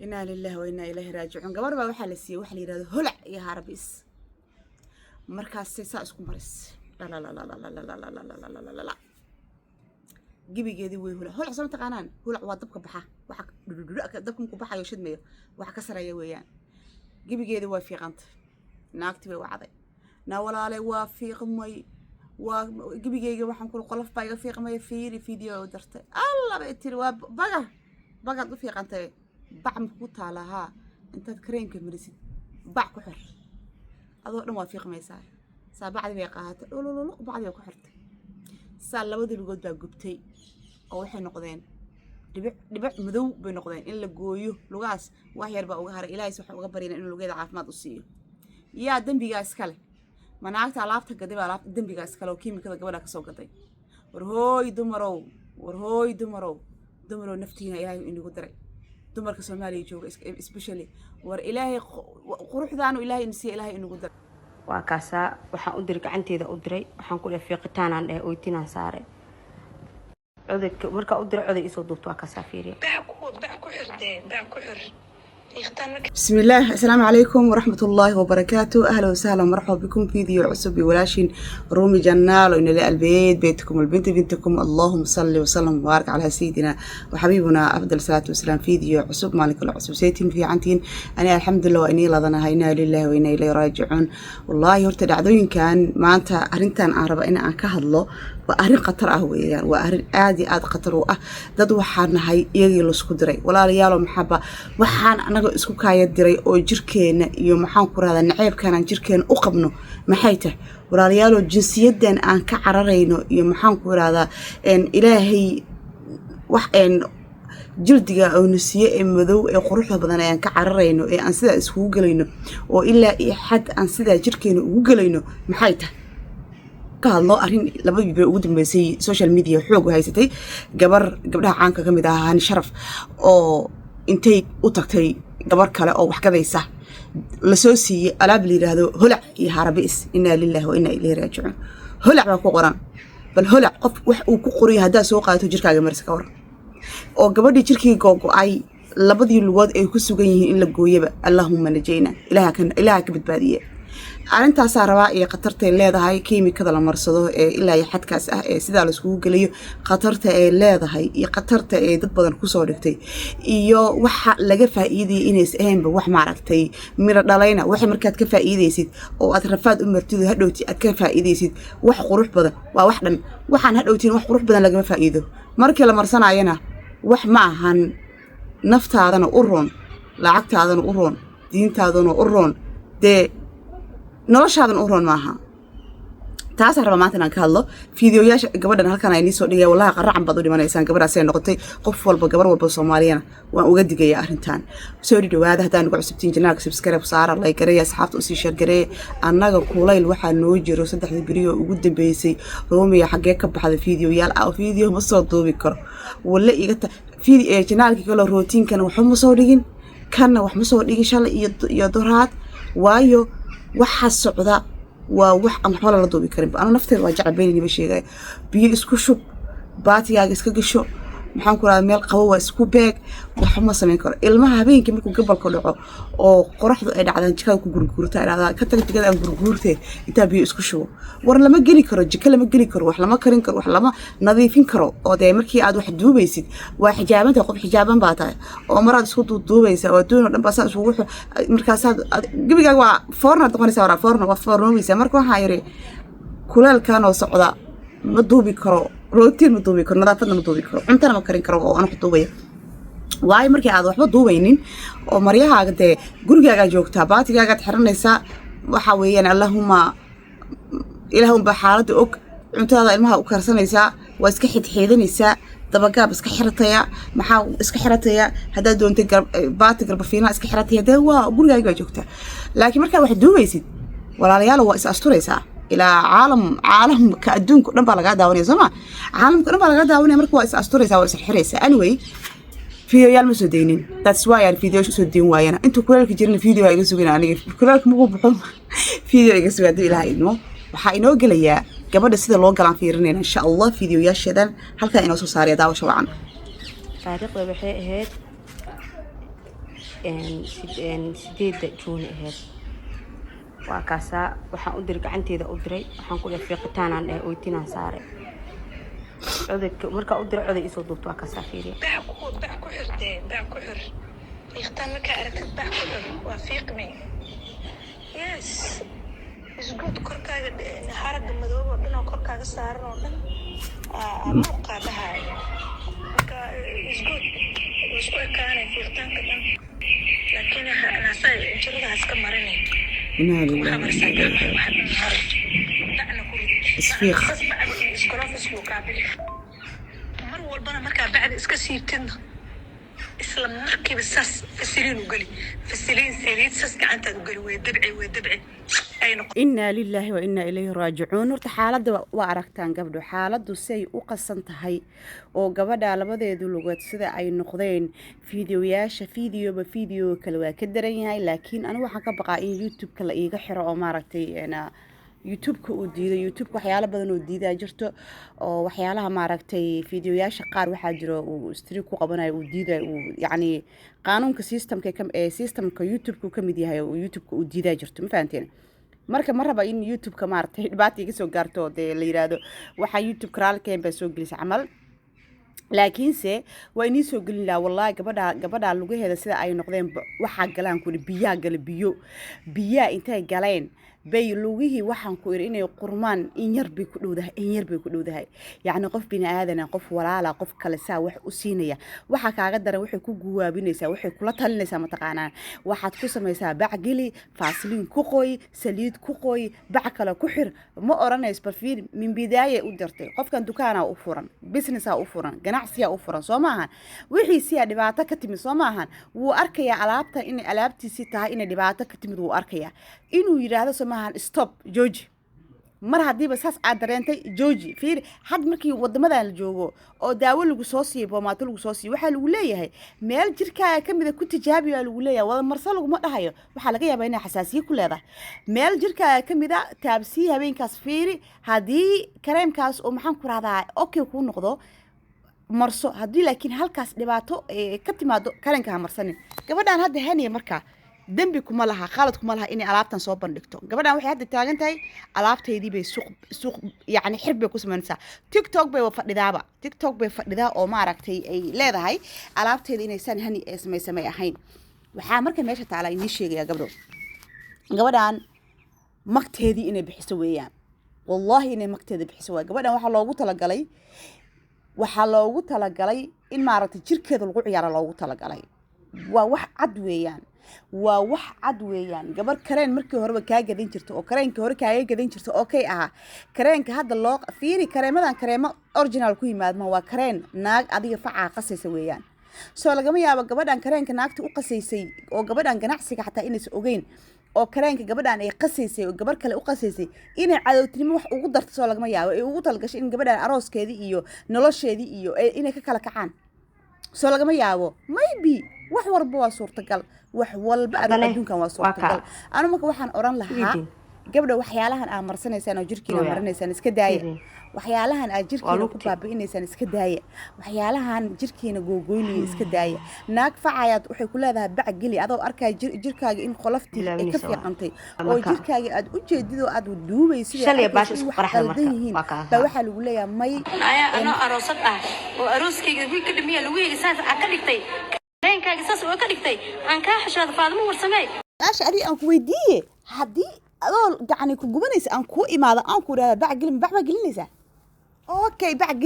إنا لله وإنا إليه راجعون قبل ما وحى لسيه وحى يراد هلع يا هربيس مركز سيسا اسكو مرس لا لا لا لا لا لا لا لا لا لا لا لا لا لا جيبي جدي وي هلع سمعت قانان هلع وضبك بحا وحك دبكم كبحا يشد ميو وحا كسر يا ويان جيبي جدي وافي قنت ناكتبي وعدي نا ولا لي وافي قمي وجيبي جدي waxaan ku qolof baa iga fiiqmay fiiri video dartay alla bay tiri waa baga u fiiqantay bac ma ku taalaha intaad kareenka marisid bac ku xir adoo dhan waa fiiqmaysaa saabacdi bay qaahatay lolo bacdi ku xirtay saa labadii lugood baa gubtay oo waxay noqdeen dhibic madow bay noqdeen in la gooyo lugaas wax yar baa uga haray ilaahay waxa uga barina in lugeeda caafimaad u siiyo yaa dambiga iskale manaagta alaabta gaday baa alaabta dambiga iskale oo kiimikada gabadha ka soo gaday war hooy dumarow naftiina ilaahay inagu daray dumarka Soomaaliya jooga especially war ilaahay quruxdaanu ilaahay insi ilaahay inagu daray waa kaasa waxaan u diray gacanteeda u diray waxaan ku leeyahay fiiqitaan aan dhahay ooytinaan saaray codadka marka u diray coday isoo duubto waa ka saafiiriye bac ku xir بسم الله السلام عليكم ورحمة الله وبركاته أهلا وسهلا ومرحبا بكم في فيديو عصب ولاشين رومي جنال وإن البيت بيتكم البنت بنتكم اللهم صل وسلم وبارك على سيدنا وحبيبنا أفضل الصلاة والسلام. فيديو عصب مالك العصب سيتين في عنتين أنا الحمد لله وإني لضنا هينا لله وإنا إليه راجعون. والله يرتد عدوين كان ما أنت أرنتان عرب إن أنكه الله وأهرين قطر أهويان وأهرين آدي قطر dad waxaan nahay iyagii la isku diray walaalayaal maxaba waxaan anaga isku kaaya diray oo jirkeena iyo maxaan ku raada naceebkan jirkeena u qabno maxay tahay walaalayaal jinsiyadan aan ka cararayno iyo maxaan ku raada ilaahay wax jildiga oo nasiye ee madow ee quruxda badan ayaan ka cararayno ee aan sida isku galayno oo ilaa iyo xad aan sida jirkeena ugu galayno maxay tahay الله أرين لما بيقول مسي سوشيال ميديا حوق وهايستي قبلها عنك كم إذا هني شرف أو إنتي وتكتي قبر كلا أو وحكذا يسه لسوسي ألعب لي هذا هلع يهربيس إنا لله وإنا إليه راجعون هلع وقران بل هلع قف وقري هذا سوق تجرك على مرسك ورا أو قبل دي تركي جوجو أي لبضي الواد يكسو جيه إلا جويبة اللهم نجينا إلهك بتبادية arintaas rabaa ee qatarta leedahay kiimikada la marsado ee ilaa xadkaas ah ee sida la isku galiyo qatarta ee leedahay iyo qatarta ee dad badan ku soo dhigtay iyo waxa laga faa'iiday inays ahaynba wax ma aragtay mira dhalayna waxa markaad ka faa'iideysid oo aad rafaad u martido hadhowti aad ka faa'iideysid wax qurux badan waa wax dhan waxaan hadhowtiin wax qurux badan laga faa'iido markii la marsanayna wax ma ahan naftaadana u roon lacagtaadana u roon diintaadana u roon de noloshaadan u roon maaha taas raba maanta inaan ka hadlo fiidiyoyaasha gabadhan halkan ay soo dhigay wallahi qaracan bad u dhimanaysaan gabadhaas ay noqotay qof walba gabar walba Soomaaliyana waan uga digayaa arintan soo dhawaada hadaan ugu cusubtiin janaag subscribe saara like gareeya asxaabta u sii share gareey annaga kulayl waxa noo jiro 3 bariyo ugu dambeysay Roomiya xagee ka baxday fiidiyoyaal fiidiyo ma soo duubi karo walla iga fiidiyo janaalki kala routiinkan waxa ma soo dhigin kana wax ma soo dhigin shalay iyo doraad waayo waxa socda waa wax aan xoolo la duubi karin ana nafteeda waa jecel beenini ba sheegay biyo isku shub baatiyaaga iska gasho maxaan ku raadin meel qabow waa isku beeg wax ma sameyn karo ilmaha habeenkii markuu gabalka dhaco oo qoraxdu ay dhacdaan jikada ku gurguurta ay ka tag jikada aan gurguurtay inta biyo isku shubo war lama geli karo jikada lama geli karo wax lama karin karo wax lama nadiifin karo oo de markii aad wax duubaysid waa xijaabanta qof xijaaban baa tahay oo maraad isku duubaysa oo doon dhan baas isku wuxuu markaas gabigaaga waa foorna doqonaysa wara waa foornowaysa marka waxa yiri kulaalkan oo socda ma duubi karo روتين مدوبي كر نظافة مدوبي كر أنت أنا مكرين كر وأنا حطوبي واي مركي هذا وحبة دوبينين ومريها قد جرجع جوك تابات جا قد حرنا نساء وحويين اللهم إلهم بحالة أوك أنت هذا المها أكرسنا نساء واسكحت حيدن نساء طبقة بس كحرتيا محاو اسكحرتيا هذا دون تقرب بات تقرب فينا اسكحرتيا ده هو جرجع جوكته لكن مركي واحد دوبيسيد ولا ريال هو أستوري ساعة إلى عالم كأدون كلهم بالغا داوني زمان عالم كلهم بالغا داوني مركوا أستوري سوا حريسة anyway فيديو يال مسودينين that's why الفيديو شو سودين ويانا أنتوا كلكم جيرين فيديو يجسوين أنا كلكم مو بحوم فيديو يجسوا هذي لها إنه وحينو قليا قبل سيد الله قلنا فيرنين إن شاء الله فيديو يشهدن هل كان إنه صار يداو شو عن طريقة بحيء هاد sideeda juuni ahayd waa kaasaa waxaan u diray gacanteeda u diray waxaan ku dhahay fiiqitaanaan dhahay oytinaan saare codadka markaa u diray coday isoo duubta waa kaasaa fiiriya bac ku xirtee bac ku xir fiiqtaan markaa aragtid bac ku xir waa fiiqmi yes isguud korkaaga haragga madoob oo dhan oo korkaaga saaran oo dhan muuqaa dhahaayo marka isguud isku ekaanay fiiqtaanka dhan laakiin naasaa jiradaas ka marinay إنا لله اسفيخ mar walbana markaa bacda iska siibtidna isla markiiba saas fasiliin u geli fasiliin saliid saas gacantaad u geli way dabci إنا لله وإنا إليه راجعون horta xaaladda waa aragtaan gabdho xaaladdu say u qasan tahay oo gabadha labadeedu lugood sida ay noqdeen fiidiyoyaasha fiideo kale waa ka daran yahay laakiin anigu waxaan ka baqaa in youtube-ka la iiga xiro oo maaragtay youtube-ka uu diido youtube-ka waxyaalo badan oo diidaa jirto oo waxyaalaha maaragtay fiidiyoyaasha qaar waxaa jiro uu stream ku qabanayo uu diidayo uu yacni qaanuunka systemka youtube-ka ka mid yahay oo youtube-ka uu diidaa jirto ma fahanteen marka ma raba in youtube-ka maaragtay dhibaato iga soo gaarto dee la yiraahdo waxaa youtube-ka raalkeen baa soo gelisa camal laakiinse waa inii soo gelin lahaa wallahi gabadha lugaheeda sida ay noqdeen waxaa galaan kuli biyaa gala biyaa intay galeen bay lugihii waxaan ku iri inay qurmaan in yar bay ku dhowdahay yacni qof bini aadana qof walaala qof kale saa wax u siinaya waxa kaaga daran waxay ku guwaabinaysaa waxay kula talinaysaa mataqaanaa waxaad ku samaysaa bacgeli faasliin ku qoy saliid ku qoy bac kale ku xir ma oranayso barfiir min bidaaye u dirtay qofkan dukaana u furan business u furan ganacsiga u furan soo maahan wixii si dhibaato ka timid soo maahan wuu arkayaa alaabta in alaabtiisi tahay in dhibaato ka timid wuu arkayaa inuu yiraahdo stop jooji mar hadiiba saas aad dareentay jooji fiir had markii wadamadan la joogo oo daawo lagu soo siiyo boomaato lagu soo siiyo waxaa lagu leeyahay meel jirkaaga ka mid a ku tijaabiyaa lagu leeyahay wada marso laguma dhahayo waxaa laga yaabaa inay xasaasiye ku leedahay meel jirkaaga ka mid a taabsii habeenkaas fiiri haddii kareemkaas oo maxaan ku rahdaa okay kuu noqdo marso haddii laakiin halkaas dhibaato ka timaado kareemka ha marsanin gabadhaan hadda haniya markaa dembi kuma laha khalad kuma laha inay alaabtan soo bandhigto gabadhan waxay hadda taagan tahay alaabteedii bay suuq yacni xir bay ku samaynaysaa tiktok bay fadhidaa oo maaragtay ay leedahay alaabteeda inaysan hani ee samay ahayn waxaa marka meesha taala inii sheegayaa gabadhan magteedii inay bixiso weeyaan wallahi inay magteeda bixiso waa gabadhan waxaa loogu talagalay in maaragtay jirkeeda lagu ciyaaro loogu talagalay waa wax cad weeyaan gabar kareen markii horeba kaa gadan jirto oo kareenka hore kaaga gadan jirto okay aha kareenka hadda loo fiiri kareemadan kareemo original ku yimaadma waa kareen naag adiga facaa qasaysa weeyaan soo lagama yaabo gabadhan kareenka naagta u qasaysay oo gabadhan ganacsiga xataa inaysan ogeyn oo kareenka gabadhan ay qasaysay oo gabar kale u qasaysay inay cadowtinimo wax ugu darto soo lagama yaabo ay ugu talgashay in gabadhan arooskeedii iyo nolosheedii iyo inay ka kala kacaan soo lagama yaabo maybe wax walba waa suurtagal wax walba adduunkan waa suurtagal anu marka waxaan oran lahaa gabdha waxyaalahan aad marsanaysaan oo jirkiina marinaysaan iska daaya waxyaalahan aad jirkiina ku baabi'inaysaan iska daaya waxyaalahan jirkiina googoynaya iska daaya naag facayaad waxay ku leedahay bac geli adoo arkay jirkaaga in qoloftii ay ka fiiqantay oo jirkaaga aad u jeedidoo aad duubaysid shalay baash isku qarxada marka baa waxaa lagu leeyahay may ana aroosad ah oo arooskayga wiil ka dhimiya lagu yiri saas ka dhigtay kaaga saas oo ka dhigtay aan ka xashada faadimo warsamay aasha adi aan ku weydiiye hadii adoo gacani ku gubanaysa aan ku imaado aan ku raada bac gelinaysa okay bac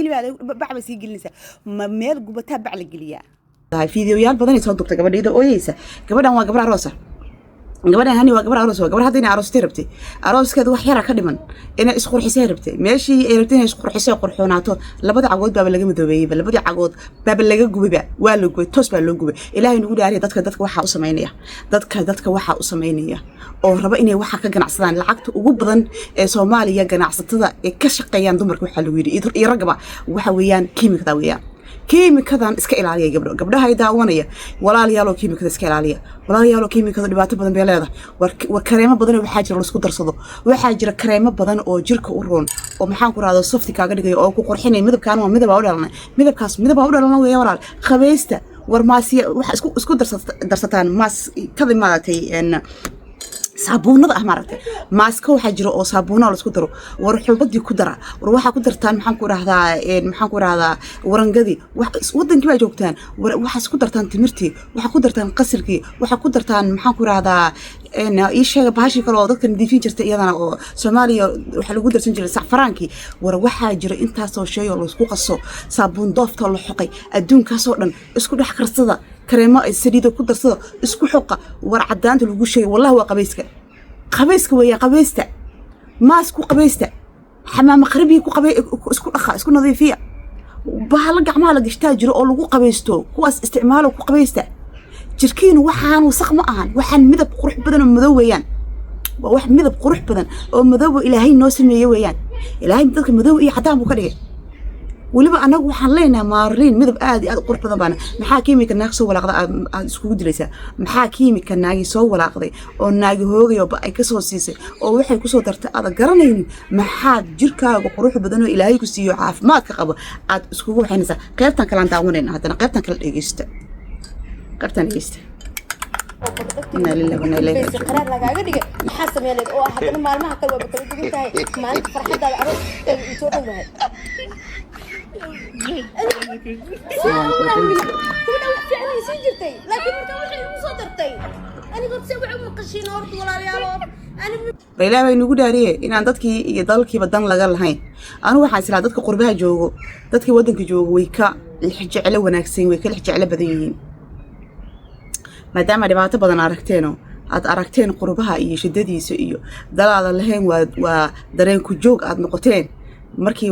ba sii gelinaysa ma meel gubataa bac la geliyaa fiidiyoyaal badan ay soo duubtay gabadheeda ooyeysa gabadhan waa gabar aroosa gabadhan hani waa gabar aroos gabar hadda inay aroostay rabtay arooskeeda wax yara ka dhiman inay isqurxisay rabtay meeshii ay rabtay inay isqurxisay qurxoonaato labada cagood baa laga madoobeeyay labada cagood baa laga gubay waa la gubay toos baa loo gubay ilaahay nagu dhaariyo dadka waxa u sameynaya dadka waxa u sameynaya oo raba inay waxa ka ganacsadaan lacagta ugu badan ee Soomaaliya ganacsatada ee ka shaqeeyaan dumarka waxa lagu yiri iyo ragaba waxa weeyaan kiimikada weeyaan kiimikadan iska ilaaliya gabdhaha ay daawanaya walaalayaal kiimikada iska ilaaliya walaalayaal kiimikada dhibaato badan bay leedahay war kareemo badan oo waxa jira la isku darsado waxa jira kareemo badan oo jirka u roon oo maxaan ku raado softi kaaga dhigayo oo ku qurxinay midabkan waa midab u dhalanay midabkaas midab u dhalanay weeyaan walaal qabeesta ورماسية واحد اسكو درستان ماس كذا مالتي إن صابونة أحمرته ماسكو حجر أو صابونة ولا سكترو وروح بدي كدرة وروح كدرتان محنكور هذا محنكور هذا ورنجدي ودن كم جوكتان وح سكترتان تمرتي وح كدرتان قصركي وح كدرتان محنكور هذا إن إيش بهاشي كلو ضد كان دي في جرت أنا سوماليا وح لو قدرت نجري سعفرانكي وروح حجر أنت سو شيء ولا سكو قصو صابون ضفط ولا حقي الدون كاسورن اسكو ده حكر صدا كريمة السديدة كدر صدا اسكو حقة ورعدان تلقوا شيء والله هو قبيسك قبيسك ويا قبيسته ماسكو قبيسته حمام قربي كو اسكو أخا اسكو نظيفية بهالق عمالك اشتاجر أو لقو قبيستو كواس استعماله كو قبيسته جركين وحان وسق معان وحان مذب قروح بدن ومذويان وواحد مذب قروح بدن ومذوي إلهي نوسم يويان إلهي مذبك مذوي حتى بكريه ولبا أنا وحن لينا مارين مذب آدي قرب ضبانا محاكيمي كنا سو ولا قضاء اسكو دريسا محاكيمي كنا سو ولا قضاء أو ناجي هوجي وبقى كسو سيسي أو وحي كسو درت هذا قرنين محاد جركا وقروح بدنه إلهي كسيو عاف ما كقبل عاد اسكو حينسا قيرتان كلام تعاونين هذا قيرتان كل إيجست قيرتان إيجست إنا لله وإنا إليه بس قرار لقاعد دقيقة حاسة ميلاد أو أحد أنا معلومة كلوا بتقول تاي ما أنت فرحة هذا العروض يسوق لها فعلا سجلتي لكن أنت وحي مصدرتي أنا قلت سوي عمر قشين أرض ولا ريالات أنا ريلا bay nagu dhaariyay inaan dadkii iyo dalkii badan laga lahayn anu waxaan isla dadka qurbaha joogo dadkii wadanka joogo way ka jecel wanaagsan way ka jecel badan yihiin maadaama dhibaato badan aad aragteen qurbaha iyo shidadiisa iyo dalaada lahayn waa dareen ku joog aad noqoteen markii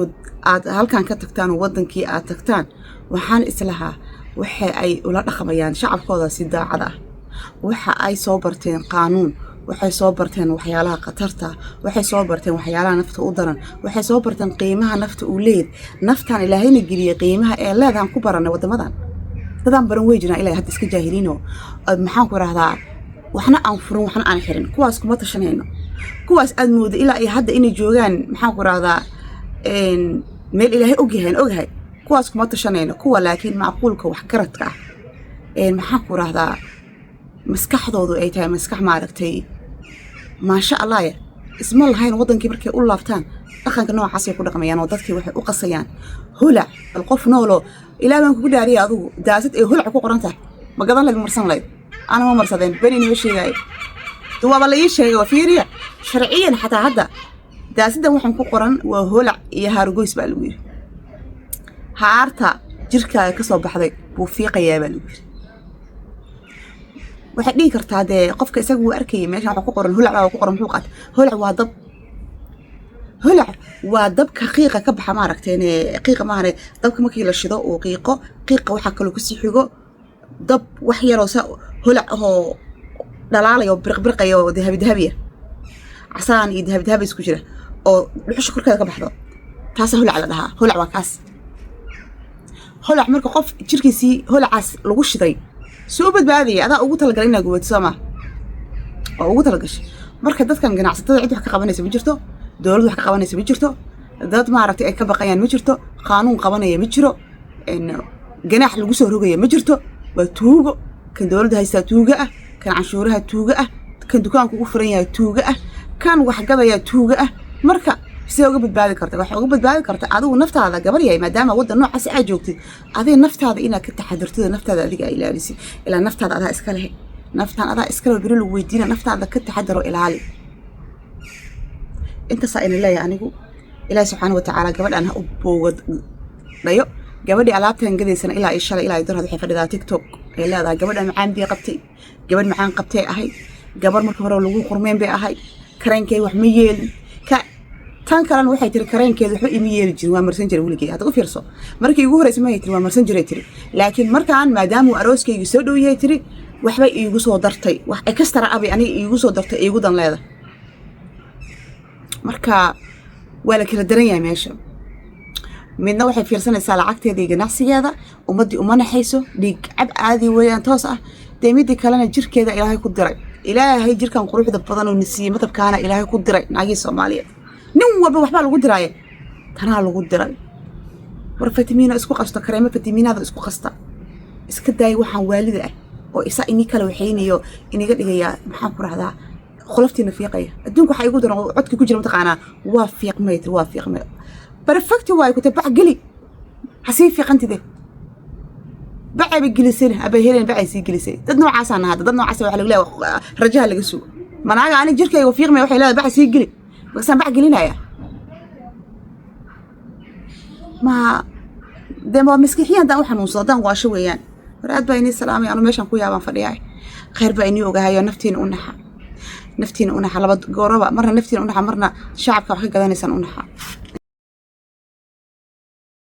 aad halkan ka tagtaan wadankii aad tagtaan waxaan islahaa waxa ay ula dhaqmayaan shacabkooda si daacad ah waxa ay soo barteen qaanuun waxay soo barteen waxyaalaha qatarta waxay soo barteen waxyaalaha nafta u daran waxay soo barteen qiimaha nafta u leed naftan ilaahayna geliye qiimaha ee leedahan ku baranay wadamadan dadaan baran way jiraan ilaa hadda iska jaahiliino maxaan ku raahdaa waxna aan furin waxna aan xirin kuwaas kuma tashanayno kuwaas aad moodo ilaa ay hadda inay joogaan maxaan ku raahdaa meel ilaahay ogyahay kuwaas kuma tashanayno kuwa laakiin macquulka wax garadka ah maxaan ku raahdaa maskaxdoodu ay tahay maskax maaragtay maasha allah ya isma lahayn wadankii markay u laabtaan dhaqanka noocaas ay ku dhaqmayaan oo dadkii waxay u qasayaan holac alqof noolo ilaa baan kugu dhaariyay adigu daasad ay holac ku qoran tahay ma gadan laga marsan lahayd ana ma marsadeen bani inoo sheegay duwaba la ii sheegay fiiriya sharciyan xataa hadda daasidan waxaan ku qoran waa holac iyo haargoys baa lagu yiri haarta jirkaaga ka soo baxday buu fiiqayaa baa lagu yiri waxay dhigi kartaa dee qofka isagu uu arkayay meesha waxa ku qoran holac baa ku qoran muxuu qaat holac waa dabka qiiqa ka baxa maaragteen qiiqa maahane dabka markii la shido oo qiiqa waxa kale ku sii xigo dab wax yar oo holac oo dhalaalayo birqbirqayo dahabiya casaan iyo dahabi isku jira oo dhuxusha korkeeda ka baxdo taas holac la dhahaa holac waa kaas holac marka qof jirkiisii holacaas lagu shiday soo badbaadiyay adaa ugu talagalay inaad gubato sama oo ugu talagashay marka dadkan ganacsatada cid wax ka qabanaysa ma jirto dawladdu wax ka qabanaysa ma jirto dad maaragtay ay ka baqayaan ma jirto qaanuun qabanaya ma jiro ganaax lagu soo rogaya ma jirto waa tuugo kan dawladda haystaa tuuga ah kan canshuuraha tuuga ah kan dukaanku ugu furan yahay tuuga ah kan wax gadaya tuuga ah marka sidee uga badbaadi karta waxa uga badbaadi karta adigu naftaada gabar yahay maadaama waddan noocaas aad joogtid adiga naftaada inaad ka taxadirtid naftaada adiga ay ilaalisid ilaa naftaada adaa iska leh naftaan adaa iska leh biri lagu weydiina naftaada ka taxadiro ilaali inta saa ina leeyahay anigu ilaahay subxaanahu wa tacaala gabadhan ha u boogad dhayo gabadhii alaabtan gadaysana ilaa ay shalay ilaa ay darhad waxay fadhidaa tiktok ay leedahay gabadhan macaan bay qabtay gabadh macaan qabtay ahayd gabar markii hore lagu qurmeen bay ahayd kareenkay wax ma yeelin tan kalena waxay tiri kareenkeedu wuxuu ima yeeli jirin waa marsan jiray weligeed hadda u fiirso markii ugu horreysay ma tiri waa marsan jiray tiri laakiin markaan maadaama arooskaygu soo dhow yahay tiri waxba iigu soo dartay wax extra abi aniga iigu soo dartay iigu dan leedahay marka waa la kala daran yahay meesha midna waxay fiirsanaysaa lacagteeda iyo ganacsigeeda ummaddii uma naxayso dhiig cab caadi weeyaan toos ah dee midii kalena jirkeeda ilaahay ku diray ilaahay jirkan quruxda badan oo nasiiyey madabkaana ilaahay ku diray naagii soomaaliyeed nin walba waxbaa lagu diraaye tanaa lagu diray war fatimiina isku qasto kareemo fatimiinada isku qasta iska daay waxaan waalida ah oo isa inii kala waxaynayo iniga dhigaya maxaan ku rahdaa qoloftiina fiiqaya adduunku waxa igu daran codkii ku jira mataqaanaa waa fiiqmay perfect waay ku tabac geli hasii fiiqantide bacay bigilisay abay heleen bacay sii gilisay dad noocaas aan hada dad noocaas waxa laga leeyahay rajaha laga soo manaaga ani jirkayga fiiqmay waxay leedahay bacay sii gili bas aan bac gelinaya ma demo maskixiyan daan waxaan xanuunsadaan waa sho weeyaan waraad baa inii salaamay anu meeshan ku yaabaan fadhiyay khayr baa inii ogahayo naftiina u naxa laba gooraba marna naftiina u naxa marna shacabka wax ka gadanaysan u naxa